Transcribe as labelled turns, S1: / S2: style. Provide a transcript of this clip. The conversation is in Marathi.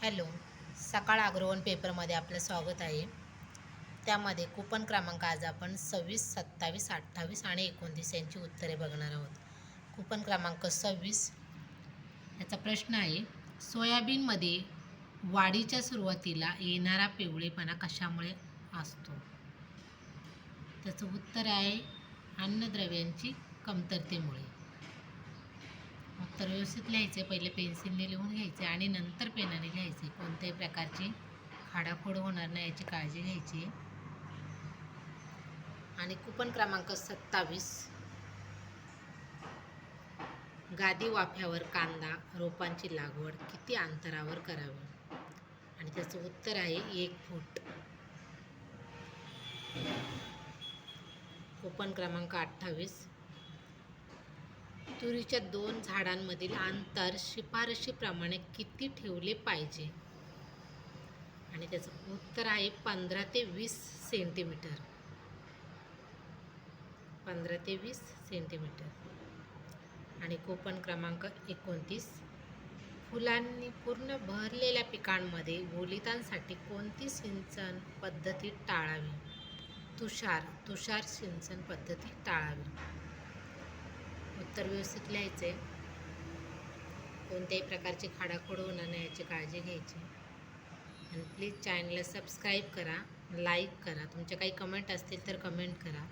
S1: हॅलो. सकाळ अग्रवन पेपरमध्ये आपलं स्वागत आहे. त्यामध्ये कूपन क्रमांक आज आपण 26, 27, 28 आणि 29 यांची उत्तरे बघणार आहोत. कूपन क्रमांक 26 याचा प्रश्न आहे, सोयाबीनमध्ये वाढीच्या सुरुवातीला येणारा पिवळेपणा कशामुळे असतो? त्याचं उत्तर आहे अन्नद्रव्यांची कमतरतेमुळे. उत्तर व्यवस्थित लिहायचे. पहिले पेन्सिलने लिहून घ्यायचे आणि नंतर पेनाने लिहायचे. कोणत्याही प्रकारची खाडाखोड होणार नाही याची काळजी घ्यायची. आणि कूपन क्रमांक 27, गादी वाफ्यावर कांदा रोपांची लागवड किती अंतरावर करावी? आणि त्याचं उत्तर आहे 1 फूट. कूपन क्रमांक 28, तुरीच्या 2 झाडांमधील अंतर शिफारशीप्रमाणे किती ठेवले पाहिजे? आणि त्याचं उत्तर आहे 15 ते 20 सेंटीमीटर. 15 ते 20 सेंटीमीटर. आणि कूपन क्रमांक 29, फुलांनी पूर्ण भरलेल्या पिकांमध्ये ओलितांसाठी कोणती सिंचन पद्धती टाळावी? तुषार सिंचन पद्धती टाळावी. उत्तर व्यवस्थित लिहायचे. कोणत्याही प्रकारची खाडाखोड होणार नाही याची काळजी घ्यायची. आणि प्लीज चॅनलला सबस्क्राईब करा, लाईक करा. तुमचे काही कमेंट असतील तर कमेंट करा.